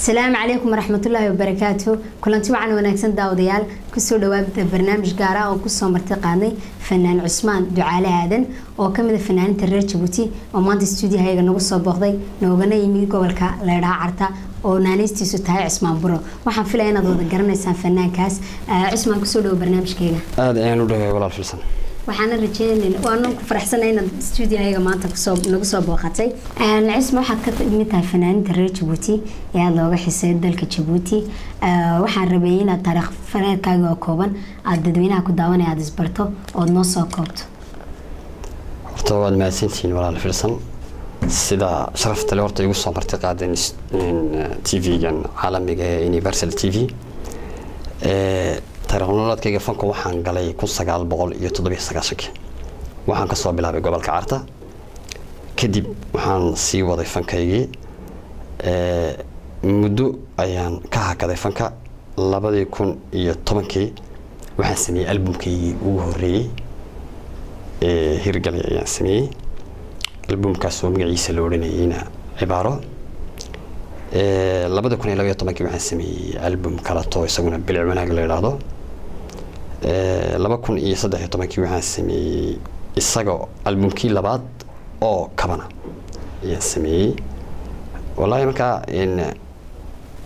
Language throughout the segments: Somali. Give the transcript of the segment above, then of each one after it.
السلام عليكم ورحمة الله وبركاته. كلنتي وعن وناكسن داوديال كسر دواب برنامج جارا أو كسر مرتقاني فنان عثمان دعالة هذا أو كم فنان ترى جبوتي وما تستودي هاي جنوب الصباغي نوجنا يمي قبل كا لا عرتا أو نانيستي ستاي عثمان برو وحنفل أنا ضد جرنا إنسان فنان كاس عثمان كسر دو برنامج كينا. هذا يعني وده ولا الفلسن. waxaan rajeynayn waanu ku faraxsanahay in studio-ga maanta nagu soo booqatay Cismo waxaad ka mid tahay fanaaniinta reer Djibouti ee looga xisay dalka Djibouti waxaan rabay inaad taariikh fanaanadkaaga oo kooban aad dadweynaha ku daawanaya aad isbarto oo noo soo koobto horta waad mahadsantihiin walaal filsan sida sharafta leh horta igu soo martay qaadeen TV-gan caalamiga ee Universal TV taariikhnolodkayga fanka waxaan galay 1997 waxaan ka soo bilaabay gobolka Carta kadib waxaan sii waday fankaygii muddo ayaan ka hakaday fanka 2010 waxaan sameeyay albumkaygii ugu horeeyay hirgalay ayaan sameeyay albumkaas oo magaciisa la oranayayna cibaaro 2012 waxaan sameeyay album kala too isaguna bilic wanaag la yiraahdo 2013 waxaan sameeyay isaga albumkii labaad oo kabana ayaan sameeyay wallahi marka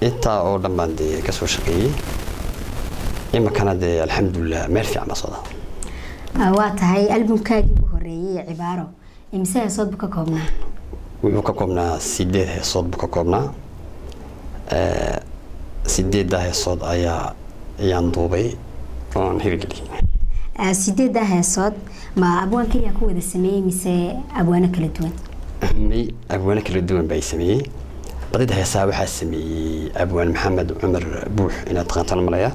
inta oo dhammaan ka soo shaqeeyay imkana alxamdulillah meel fiican soo waa tahay albumkaagii ugu horeeyay cibaaro imse heesood buu ka koobnaa wuxuu ka koobnaa 8 heesood buu ka koobnaa 8 heesood ayaan duubay on hirgeliyay 8 heesood ma abwaan kaliya ku wada sameeyay mise abwaana kala duwan abwaana kala duwan bay sameeyay badida heesaa waxa sameeyay abwaan maxamed umar buux inaad taqaan malaya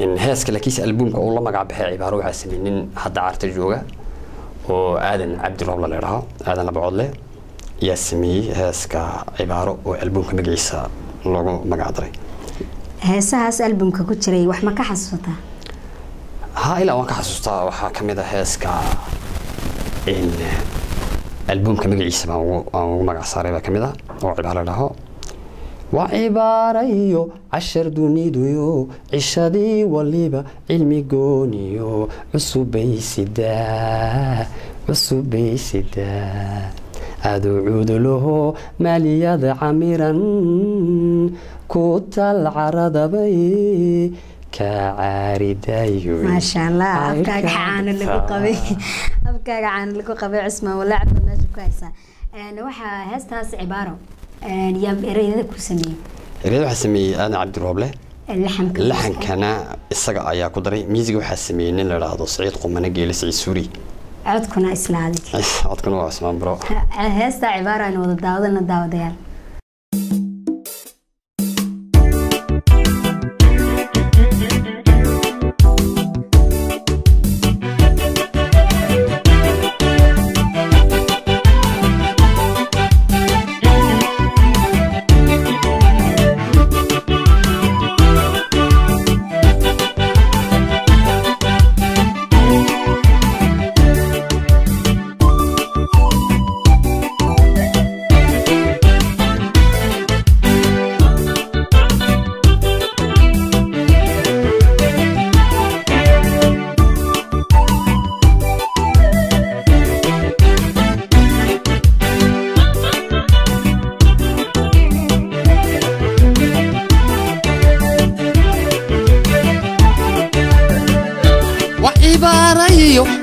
in heeska lakiis albumka oo la magac baxay cibaaro waxa sameeyay nin hadda Carta jooga oo aadan cabdi roob la leeyahay aadan la bacodle yaa sameeyay heeska cibaaro oo albumka magaciisa loogu magac daray heesahaas albumka ku jiray wax ma ka xasuusta ها إلا وان كحسوستا waxaa kamida heeska in albumka magaciisa aan magac saaray baa kamida oo cibaaro dhaho wa cibaarayo 10 dunidu cishadii waliba cilmi gooniyo cusubaysida aduud lahu maliyad camiran kutal caradabay كعاردايو ما شاء الله أبكاك عان اللي قبي أبكاك عان اللي قبي عثمان ولا عبد الناجي كويسة أنا وحى هستاس عبارة يا إريد كوسمي إريد وحسمي أنا عبد الرابله اللحن كان السجع يا قدري ميزج وحسمي إن الرياض سعيد قمنا جالس سوري عدكنا إسلامي عدكنا عثمان برو هستا عبارة إنه الداود يال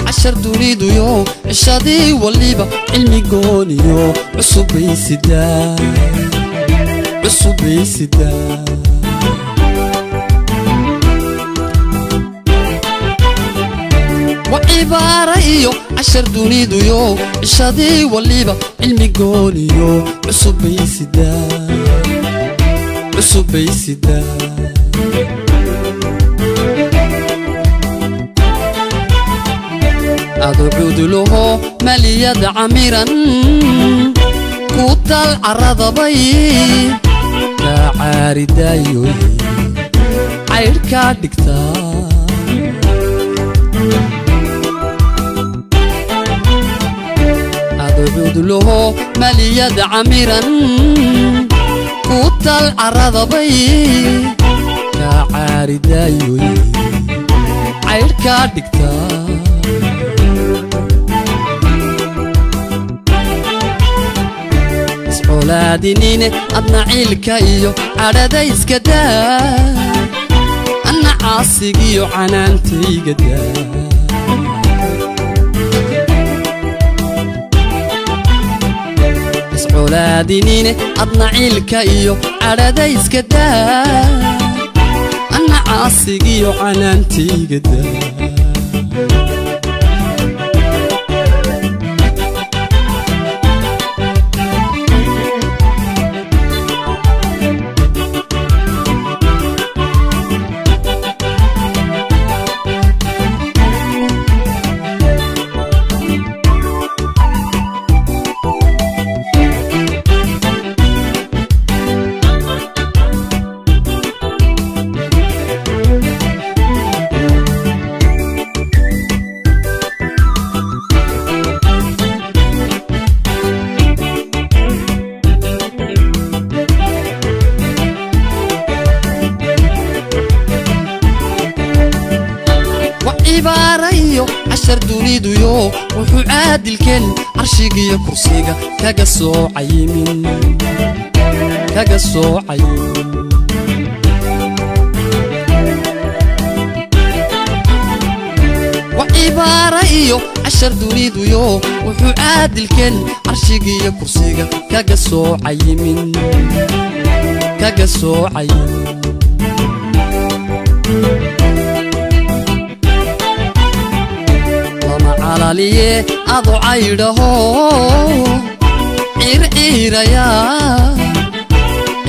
عشر دوريدو يو عشادي والليبا علمي قونيو عصوبي سدا وعبارة يو عشر دوريدو يو عشادي والليبا علمي قونيو عصوبي سدا أدعود له ملياد عميرا كوتال عرضبي كعاردايو عيركا دكتا أدعود له ملياد عميرا kutal caradabay ka caaridayoy cayrka dhigta iscolaadinine adna ciilka iyo cadhada iska daa anna caasigiyo canaantayga daa iscolaadinine adna ciilka iyo cadhada iska daa anna caasigiyo canaantayga daa عشر دونيدو يو وحو عادل كن عرشيقي كرسيقا كاقا سوعي من كاقا سوعي وعبارة إيو عشر دونيدو يو وحو عادل كن عرشيقي كرسيقا كاقا سوعي من كاقا سوعي علاليه أضو عيده عير يا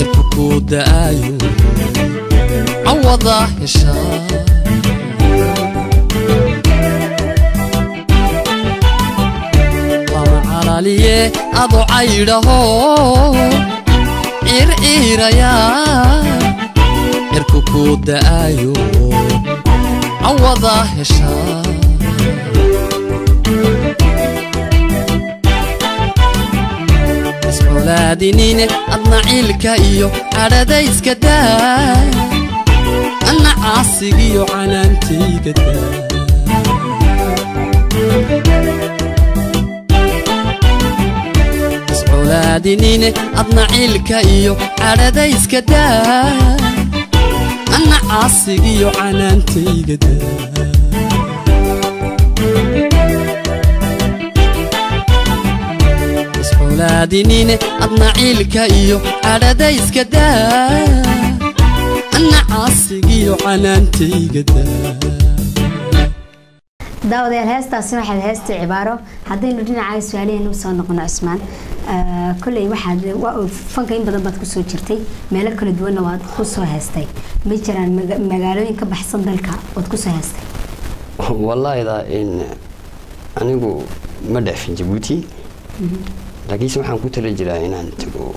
إركو دايو عوضه يشا علاليه أضو عيده عير يا إركو دايو عوضه يشا iscolaadinine adna ciilka iyo cadhada iska daa anna caasigiyo canaantayga daa iscolaadinine adna ciilka iyo cadhada iska daa anna caasigiyo canaantayga daa iscolaadinine adna ciilka iyo cadhada iska daa anna caasigiyo canaantayga daa daawadayaal heestaasi waxaad heestii cibaaro haddaynu dhinaca su'aalaheena usoo noqono Cusmaan kulley waxaad fanka in badan baad kusoo jirtay meelo kala duwanna waad kusoo heestay ma jiraan magaalooyin ka baxsan dalka waad kusoo heestay wallahi daa in anigu ma dhaafin Djibouti laakiin waxaan ku tala jiraa inaan tago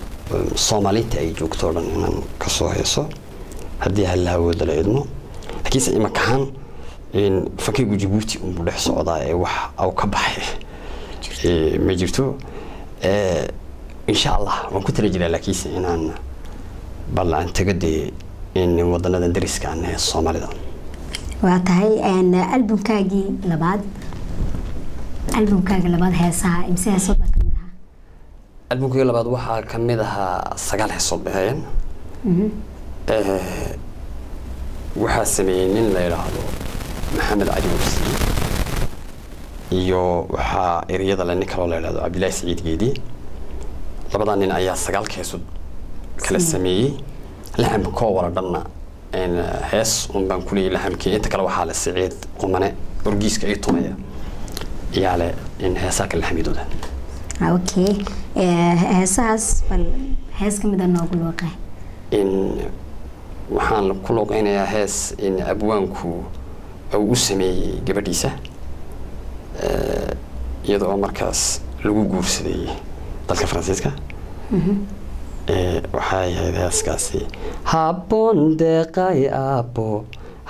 Soomaaliyeed ay joogto dhan inaan ka soo heeso haddii hal wada la idmo laakiin ima kahan in fakigu Djibouti uu dhex socdaa ee wax aw ka baxay ma jirto insha Allah waan ku tala jiraa laakiin inaan ballan tagaday in wadannada dariska ah Soomaalida waa tahay albumkaagii labaad heesaha imse heeso albumkii labaad waxaa kamid ahaa 9 heeso bixeen waxaa sameeyay nin la yiraahdo Maxamed Ali Warsi iyo waxaa eriyada la ninkalo la yiraahdo Abdullahi Saciid Geedi labadan nin ayaa 9 heeso kala sameeyay laxamka wala dhanna in hees baan kulii laxamkii inta kale waxaa la Saciid qumane urgiiska ay tumaya yaale in heesaha kala xamidooda okay heesaas bal hees kamid ah noogu looqay in waxaan ku looqeynayaa hees in abwaanku uu sameeyay gabadhiisa iyadoo markaas lagu guursaday dalka Faransiiska waxay ahayd heeskaasi habboon deeqay aabbo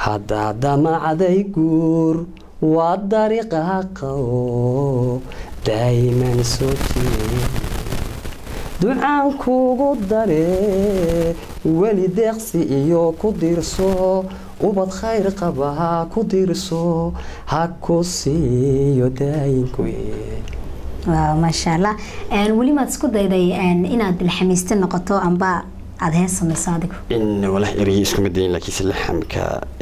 hadda damacday guur waa dariiqa qaw دايما صوتي ducaan kugu dare weli deeqsi iyo ku dirso ubad khayr qabaha ku dirso ha ku siiyo daayinku ما شاء الله ولي ما تسكت ذي إن أد الحميستين نقطة أنباء هذا السمي صادق إن والله إريسكم الدين لكيس اللحم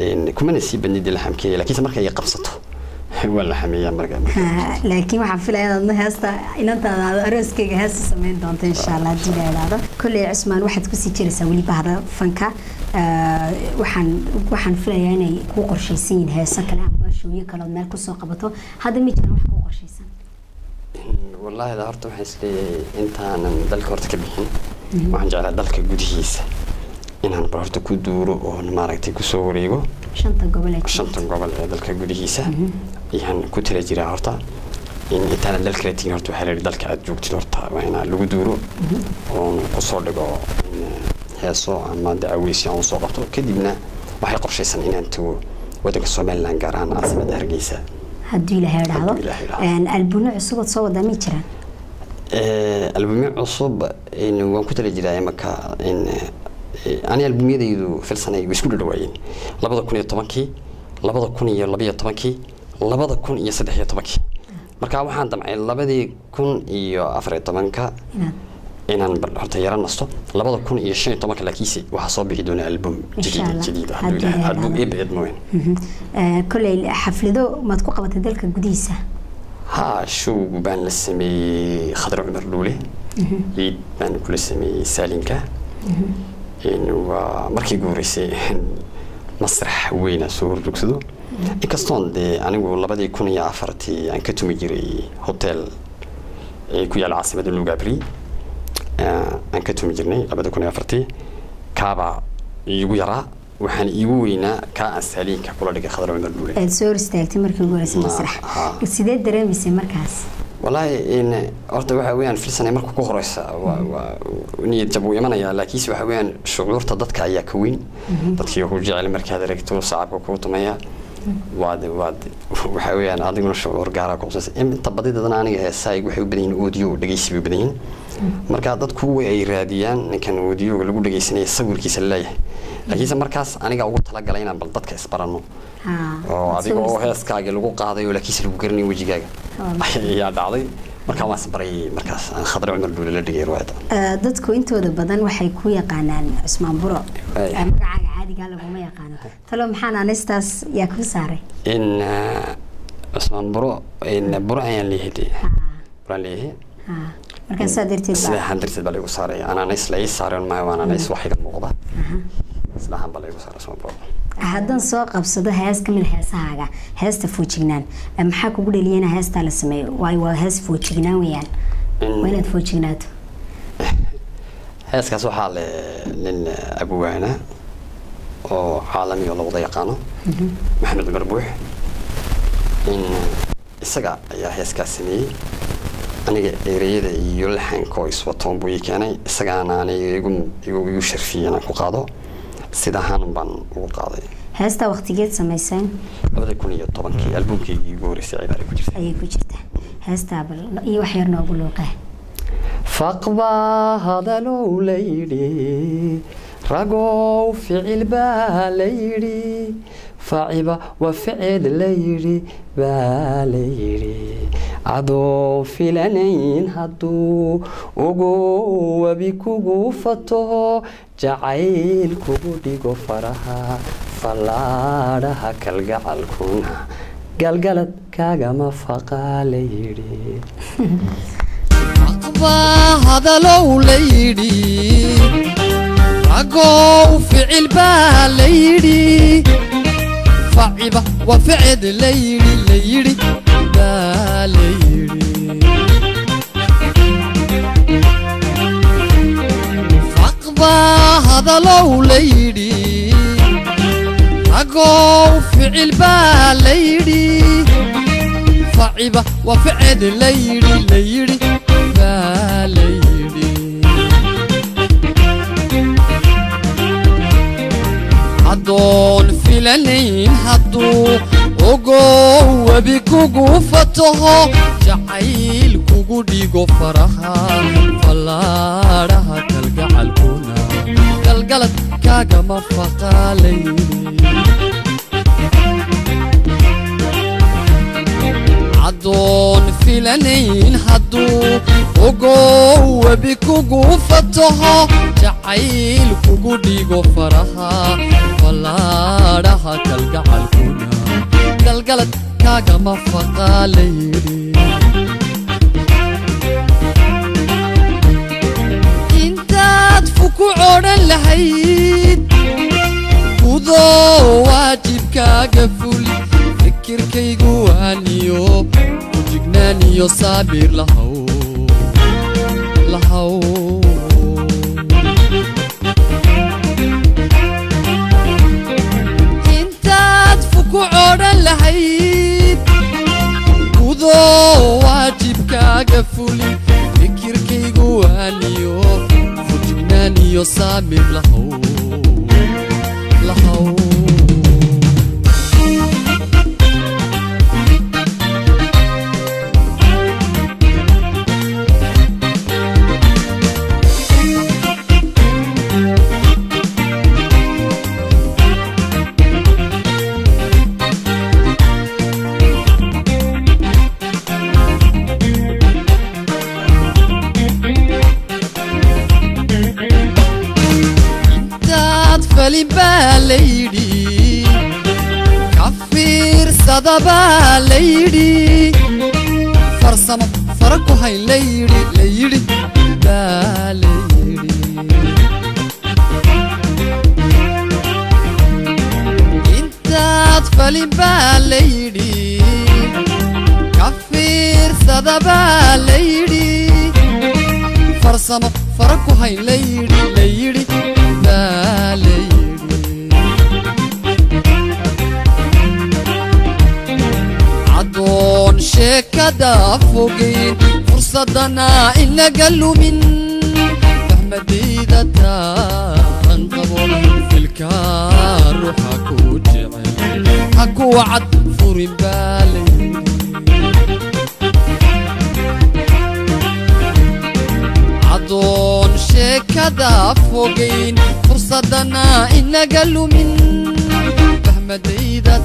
إن كمان نسيب الندي اللحم كي لكيس مركي يقبضته ولا حمية مركي لكن ما حفل أيضا هستا إن أنت رزقك هستا سمين دونت إن شاء الله دي هذا كل عثمان واحد كسي تيري سوي بهذا فنكا وحن فلا يعني كو قرشيسين هسا كلام شوية كلام مالك سوق قبضته هذا ميجي واحد كو قرشيسين والله إذا هرت وحس لي أنت أنا دلك هرت كبيرين وعن جعل دلك جوديس إن أنا بهرت كدور وما رأيت كسوريجو شنطة قبل دلك جوديس يعني كنت رجيرة هرتا إن أنت أنا دلك رتين هرت وحرر دلك أجوك تهرتا وهنا لودورو ونقصر لجو هي صو ما دعويس يعني صوقته كدينا وحي قرشي سن إن أنتو ودك الصومال لانجران عاصمة هرجيسة هدي له هذا أن البناء عصوبة صوت ده ميترا البناء عصوب إنه وكنت رجلا مكة إن أنا البناء ده يدو في السنة يسكول الروايين لابد كوني طمكي لابد كوني لبية طمكي لابد كوني يصدح طمكي مركا واحد دمع لابد كون يأفرد طمكة إن أنا برضه يرى نصه لابد كون يشين طمكة لكيسي وحصل به دون ألبوم جديد ألبوم إبعد موين كل حفل ده ما تكون قبضت ذلك الجديسة ها شو بان لسمي خضر عمر لولي بان كل سمي سالينكا إنه مركي جوريسي مسرح وين سور ركضو إكستون دي أنا أقول لابد يكون يعفرتي أن كتوم يجري هوتيل كويا العاصمة اللوجابري أن كتوم يجرني لابد يكون يعفرتي كابا يجورا وحن يوينا كأسالين كقولة لك خضر من الدولة. الصور استأكت مركز جورس المسرح. السيدات درامي سي مركز. والله إن أرد وحويان في السنة مركز كهرس وني جابوا يمنا يا لكيس وحويان شعور تضدك أي كوين. تدخل هو جعل مركز هذا ركتو صعب وكوت ميا. واد وحويان عادي من الشعور جارا قصص. طبعا ده أنا سايق وحيو بدين أوديو دقيس بدين. مركز ضد كوي أي راديان كان أوديو اللي بقول دقيسني صور كيس الله. لكن مركز أنا قاعد أقول لك علينا بلدتك إسبرانو. أديكو هاس كاجي لقو قاضي ولا كيس لقو قرني وجيجا. يا دعي مركز ما سبري مركز خضر عمر دول اللي دقير واحد. ضدكو أنتوا بدن وحيكو يقانان اسمه برو. مركز عادي قال لهم ما يقانو. تلو محنا نستاس ياكو ساري. إن اسمه برو إن برو عين اللي هدي. برو اللي هي. مركز صدرتي بقى. سلاح درتي بالي وصاري أنا ناس ليس صاري ما وأنا ناس واحد الموضة. سلاح بالي وصار اسمه برو. هذا سوق بصده هاس كمل هاس هاجا هاس تفوتشينان محاكو قولي لي أنا هاس تالا سمي واي هاس فوتشينان ويان وين تفوتشينات هاس كسو حال للأبوانا أو عالمي ولا وضع يقانو محمد المربوح إن السجع يا هاس كاسمي أنا أريد يلحن كويس وطنبوي كاني السجع أنا يقوم يشرفي أنا كقاضي سيداهان بان وقاضي هستا وقت جيت سميسين لابد يكون طبعا كي ألبوم كي يقول سعيد على كوجرته أي كوجرته هستا بل وحيرنا أقول له فقبا هذا لو ليلي رجو فعل باليري فعبا وفعل ليري باليري عدو فلانين هدو وجو وبيكو فتو جعيل كوديغو فرها فلارها كالجعل كونها قلقلت كاغا ما فقاليري أقبا هذا لو ليري رجو فعل باليري فعبا وفعل ليري ليري باليري فقبا هذا لو ليري رجو فعل باليري فعبا وفعل ليري ليري باليري عدون فلانين هدو وجو وبيكو فتوه جعيل كوكو ديغو فرحا فلا فلين هدو وقو وبكوكو فتوها جعيل كوكو ديغو فرها ولا رها كالقعال كونا قلقلت كاقا مفقا ليلي انتاد فوكو عورا لهيد وذو واجب كاقا فولي فكر كيقو هانيو وجقنانيو صابر لهو لهو انتاد فوكو عورا لهيد وذو واجب كاقا فولي فكر كيقو هانيو وجقنانيو صابر لهو لهو باليدي كفير صدى باليدي فرسم فرقو هاي ليدي ليدي باليدي انت تفلي باليدي كفير صدى باليدي فرسم فرقو هاي ليدي ليدي باليدي عدون شكدا فوقين فرصتنا إن قالوا من فهم ديدة تنقبل في الكار حكو جعل حكو عد فور بالي عدون شكدا فوقين فرصتنا إن قالوا من فهم ديدة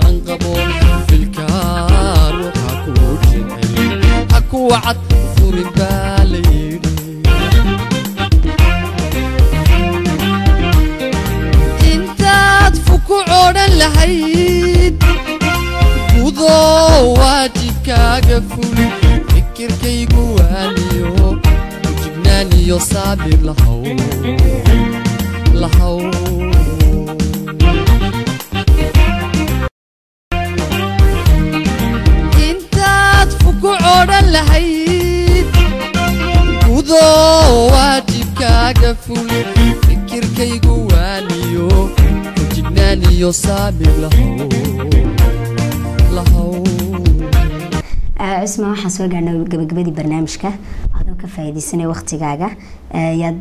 تنقبل في الكار حكو جعل حكو عد فور بالي انت تفكو عورا لهيد وذو واجبك قفولي فكر كيقو هانيو وجبنانيو صابر لهو لهو لهيد وذو واجبك قفولي فكر كيقو هانيو وجبنانيو صابر لهو لهو اسمع waxaan soo gaarnay gabagabadii barnaamijka adoo ka faa'iideysanay waqtigaaga yaad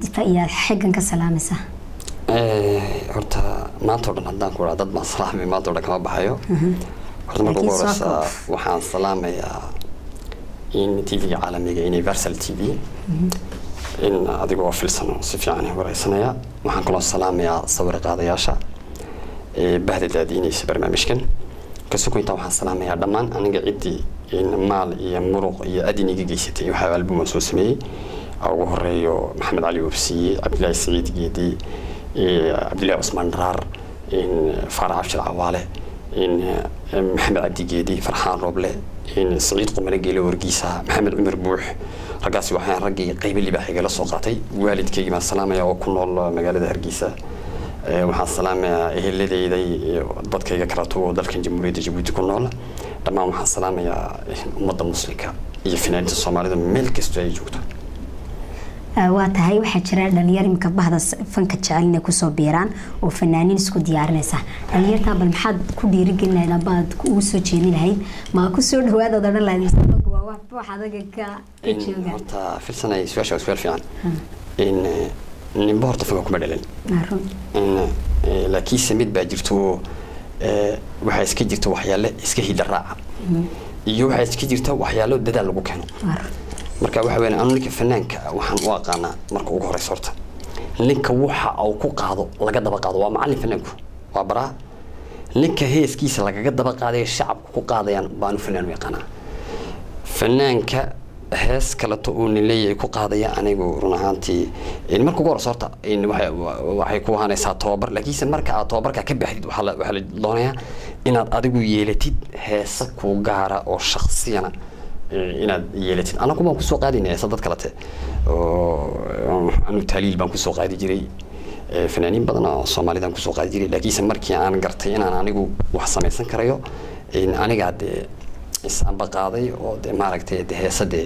xiggan ka salaamaysa horta maanta oo dhan hadaan ku dad ma salaamay maanta oo dhan kama baxayo horta marka ugu horeysa waxaan salaamayaa in TV caalamiga Universal TV in adigoo filsano si fiican u wareysanaya waxaan kala salaamayaa sawir qaadayaasha bahdadaadiinaysa barnaamijkan kasoo inta waxaan salaamayaa dhammaan aniga cidii in maal iyo muruq iyo adiniga geysatay waxa album soo sameeyay ugu horeeyo Maxamed Ali Wabsi Abdullahi Saciid Geedi Abdullahi Usman Rar in Farah Abshir Awaale in Maxamed Abdi Geedi Farxaan Roble in Saciid Qumar Geelo wargiisa Maxamed Umar Buux ragaasi waxaan ragii qayb libaaxiga la soo qaatay waalidkayga ma salaamaya oo ku nool magaalada Hargeysa waxaan salaamayaa eheladayda dadkayga karato dalkan Jamhuuriyadda Jabuuti ku nool dhammaan waxaan salaamayaa ummadda muslimka iyo fanaaniinta Soomaalida meel kasta ay joogto waa tahay waxa jira dhalinyaro imka bahda fanka jecelna ku soo biiraan oo fanaaniin isku diyaarinaysa dhalinyarta bal maxaad ku dhiirigelinayna baad ku soo jeedinahay ma ku soo dhawaad oo dhan laadaysan waa wax adaga ka jooga horta filsanay su'aasha fiican in nimboorta fanka kuma dhalan in laakiin samid baa jirto waxa iska jirto waxyaalo iska hidaraaca iyo waxa iska jirto waxyaalo dadaal lagu keeno marka waxa weyn annika fanaanka waxaan u aqaanaa marka ugu horeyso horta ninka waxa uu ku qaado laga daba qaado waa macallin fanaanku waa bara ninka heeskiisa laga daba qaaday shacabku ku qaadayaan baan fanaan u yaqaanaa fanaanka hees kale to uu leeyahay ku qaadaya anigu run ahaantii in markuu goor soorta in waxay ku ahaanaysaa tababar laakiin marka aad tababarka ka baxdid waxa la doonayaa inaad adigu yeelatid heesa ku gaara oo shakhsiyana inaad yeelatid anagu ma ku soo qaadinay heesa dad kale oo anu taliil baan ku soo qaadi jiray fanaaniin badan oo Soomaalidan ku soo qaadi jiray laakiin markii aan gartay inaan anigu wax samaysan karayo in aniga isaan baqaaday oo maaragtay heesade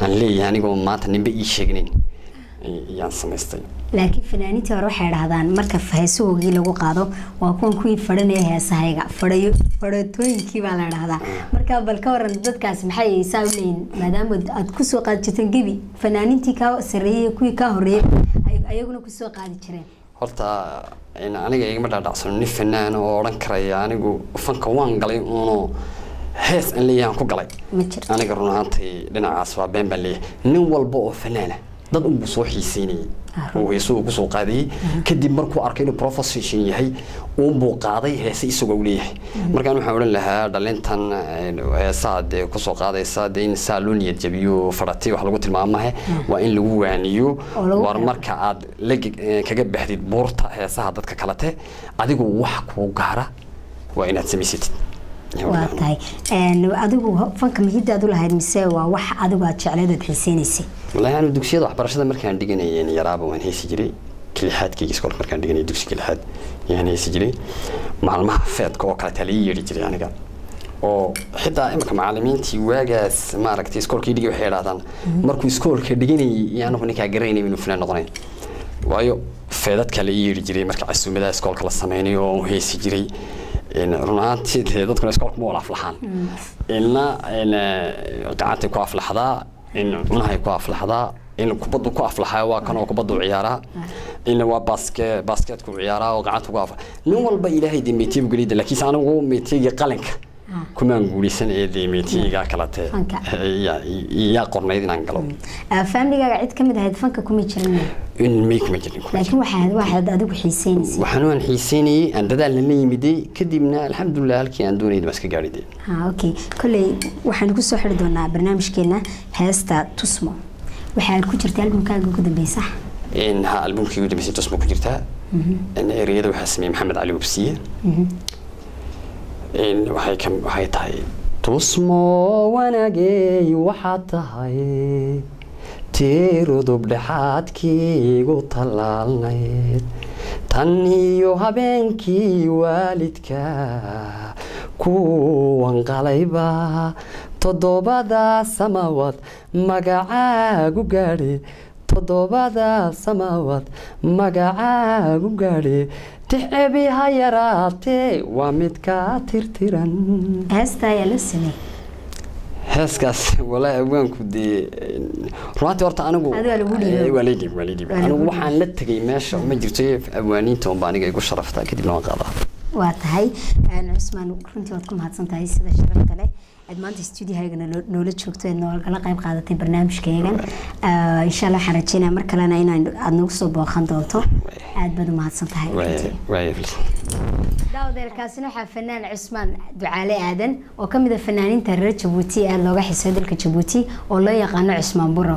aan leeyahay anigoo maanta ninba ii sheegnin yaan samaystay laakiin fanaaniinta hore waxay dhahdaan marka heesoogii lagu qaado waa kuwan kuwii fadhanaya heesahayga fadhatooyinkii baa la dhahdaa marka bal ka waran dadkaas maxay isaa u leeyihiin maadaama aad ku soo qaadi jirteen gebi fanaaniintii ka sareeyay kuwii ka horeeyay ayaguna ku soo qaadi jireen horta in aniga igama dhaadhacsan nin fanaan oo oran karaya anigu fanka waan galay uno hees aan leeyahay ku galay aniga run ahaantii dhinacaas waa been baan leeyahay nin walba oo fanaana dad uu soo xiiseynay oo heeso ku soo qaadiyay kadib markuu arkay inuu professional yahay uu buu qaaday hees isagoo u leeyahay markaan waxaan oran lahaa dhalintan heesaad ku soo qaadaysa in saloniya jabiyo farati wax lagu tilmaamahay waa in lagu waaniyo war marka aad kaga baxdid buurta heesaha dadka kalate adigu wax ku gaara waa inaad samaysatid waa tahay adigu fanka mihidaad u lahayd mise waa wax adigu aad jecleed xiiseynaysi wallahi aan dugsiyada waxbarashada markaan dhiganayay yaraaba waan heesi jiray kilixaadkii iskoolka markaan dhiganay dugsiga kilixaad yaan heesi jiray maalmaha feedka oo kale taliye yiri jiray aniga oo xitaa imka macallimiintii waagaas maaragtay iskoolkii dhigay waxay yiraahdaan markuu iskoolka dhiganay yaanu ninka garanay inuu filan noqonay waayo feedad kale yiri jiray marka casuumada iskoolka la sameeyo oo heesi jiray in runaantii dadku iskoolka ma wala aflaxaan in qacanta ku aflaxdaa in cunaha ku aflaxdaa in kubaddu ku aflaxaa waa kan oo kubaddu ciyaara in waa basket ku ciyaara oo qacanta ku aflax nin walba ilaahay dimeetiib galida laakiin anigu meetiga qalinka kuma guulisan ee dimeetiga kala ya qornayd inaan galo family-ga cid kamid ahayd fanka kuma jirin in meek ma jirin laakiin waxaad adigu xiiseynaysaa waxaan xiiseynay aan dadaal la yimiday kadibna alxamdulillah halkii aan doonayay bas ka gaariday okay kulay waxaan ku soo xiri doonaa barnaamijkeena heesta tusmo waxaad ku jirtaa albumkaaga ugu dambeeyay in albumkii ugu dambeeyay tusmo ku jirtaa in ereyada waxa sameeyay Maxamed Ali Wabsiye in waxay tahay tusmo wanagay waxa tahay tiirudub dhaxadkiigu talaalnayd tan iyo habeenkii waalidka kuwan qalayba todobada samawad magacaagu gaadhi todobada samawad magacaagu gaadhi tixbi hayaraatee waa mid ka tirtiran heesta ayaa la sameeyay heeskaas wala awaanku runtii horta anigu waalidi anigu waxaan la tagay meesha ma jirto awaaniinta oo baaniga igu sharafta kadib loo qaadaa waa tahay Usmaan runtii waad ku mahadsantahay sida sharafta leh maanta studio-hayga noola joogto ee noola qayb qaadatay barnaamijkeegan insha Allah waxaan rajeynayaa mar kalena inaan aad nagu soo booqan doonto aad baad u mahadsantahay daawadeelkaasina waxaa fanaan Usmaan Ducaale Aadan oo ka mid ah fanaaniinta reer Jabuuti ee looga xiiso dalka Jabuuti oo loo yaqaan Usmaan Buro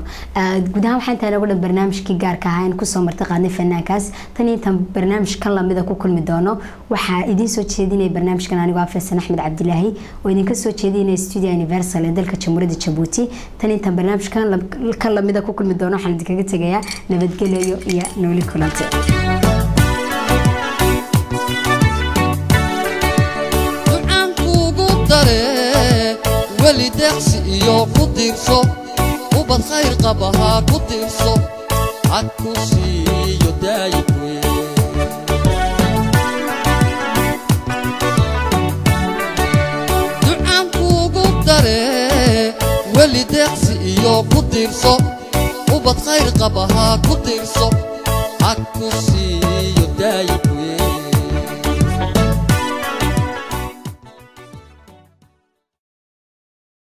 guud ahaan waxaan tahay ugu barnaamijkii gaarka ah in ku soo martay qaadnay fanaankaas tan inta barnaamijkan la mid ah ku kulmi doono waxa idin soo jeedinay barnaamijkan anigu Afeesan Axmed Cabdilaahi oo idin ka soo jeedinay studio Universal ee dalka Jamhuuriyadda Jabuuti tan inta barnaamijkan la mid ah ku kulmi doono waxaan idinkaga tagayaa nabadgelyo iyo nooli kulante wali deeqsi iyo ku diirso ubad khayr qabaha ku diirso had ku siiyo daayibwe ducaan kuugu dare wali deeqsi iyo ku diirso ubad khayr qabaha ku diirso had ku siiyo daayibwe